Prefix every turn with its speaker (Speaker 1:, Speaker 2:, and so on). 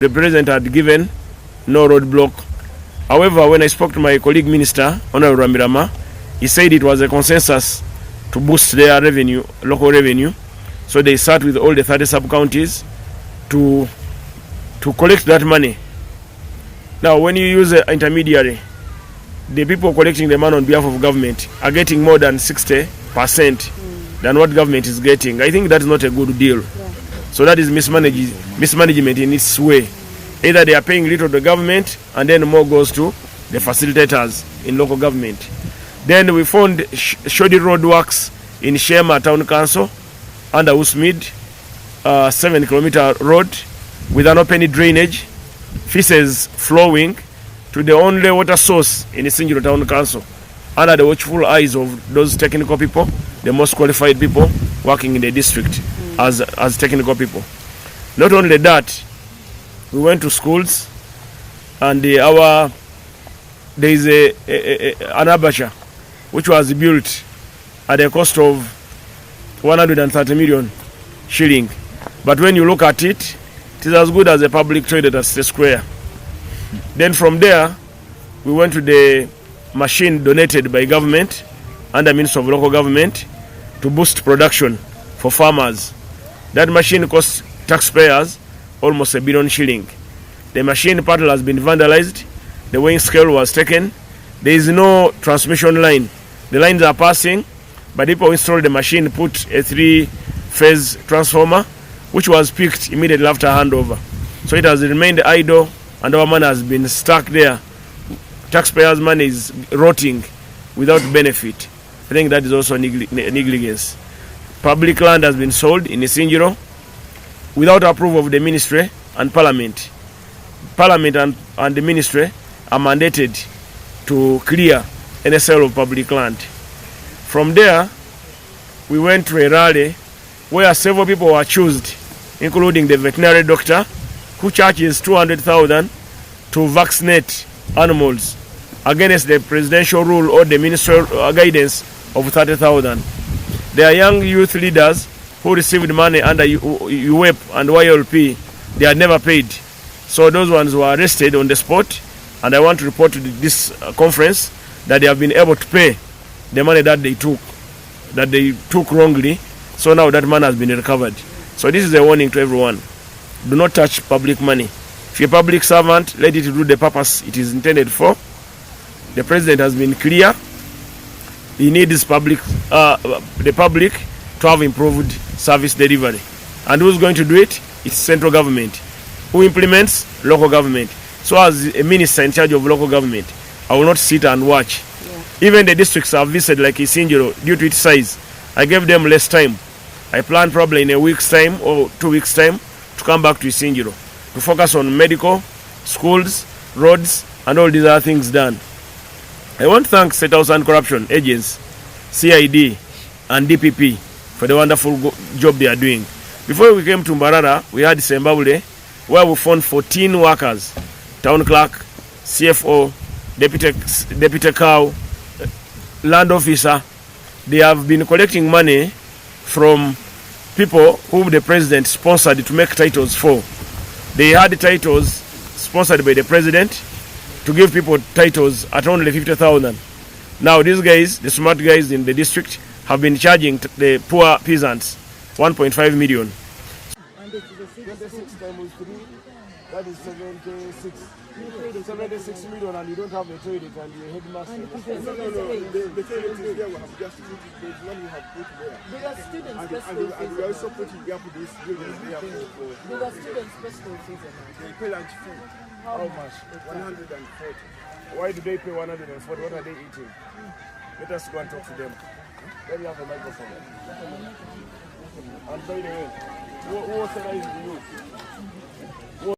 Speaker 1: the president had given no roadblock. However, when I spoke to my colleague minister, Hon Baram, he said it was a consensus to boost their revenue, local revenue. So they sat with all the 30 sub-counties to collect that money. Now, when you use an intermediary, the people collecting the money on behalf of government are getting more than 60% than what government is getting. I think that is not a good deal. Yeah. So that is mismanagement in its way. Either they are paying little to the government and then more goes to the facilitators in local government. Then we found shoddy road works in Shema Town Council under Usmid, 7-kilometer road with an open drainage, feces flowing to the only water source in the Sinjiro Town Council, under the watchful eyes of those technical people, the most qualified people working in the district as technical people. Not only that, we went to schools and there is an abacha which was built at a cost of 130 million shilling. But when you look at it, it is as good as a public toilet at the square. Then from there, we went to the machine donated by government under means of local government to boost production for farmers. That machine cost taxpayers almost 1 billion shilling. The machine part has been vandalized. The weighing scale was taken. There is no transmission line. The lines are passing, but people who installed the machine put a 3-phase transformer, which was picked immediately after handover. So it has remained idle, and our money has been stuck there. Taxpayers' money is rotting without benefit. I think that is also negligence. Public land has been sold in Isinjiro without approval of the ministry and parliament. Parliament and the ministry are mandated to clear any sale of public land. From there, we went to a rally where several people were chosen, including the veterinary doctor, who charges 200,000 to vaccinate animals against the presidential rule or the ministerial guidance of 30,000. There are young youth leaders who received money under UWEP and YLP. They had never paid. So those ones were arrested on the spot, and I want to report to this conference that they have been able to pay the money that they took wrongly. So now that money has been recovered. So this is a warning to everyone. Do not touch public money. If you're a public servant, let it do the purpose it is intended for. The president has been clear. He needs the public to have improved service delivery. And who's going to do it? It's central government. Who implements? Local government. So as a minister in charge of local government, I will not sit and watch. Yeah. Even the districts I've visited, like Isinjiro, due to its size, I gave them less time. I plan probably in a week's time or 2 weeks' time to come back to Isinjiro to focus on medical, schools, roads, and all these other things done. I want to thank State House Anti-Corruption Agents, CID, and DPP for the wonderful job they are doing. Before we came to Mbarara, we had Sembabule, where we found 14 workers, town clerk, CFO, deputy cow, land officer. They have been collecting money from people whom the president sponsored to make titles for. They had titles sponsored by the president to give people titles at only 50,000. Now these guys, the smart guys in the district, have been charging the poor peasants 1.5 million. That is 76 million, and you don't have a toilet, and you're a headmaster. No. The toilet is there. We have just put it. There's one we have put there. There are students and we also put it there for this building there for. There are students special fees. They pay lunch food. How much? 140. Why do they pay 140? What are they eating? Let us go and talk to them. Let me have a microphone. And by the way, who authorized you?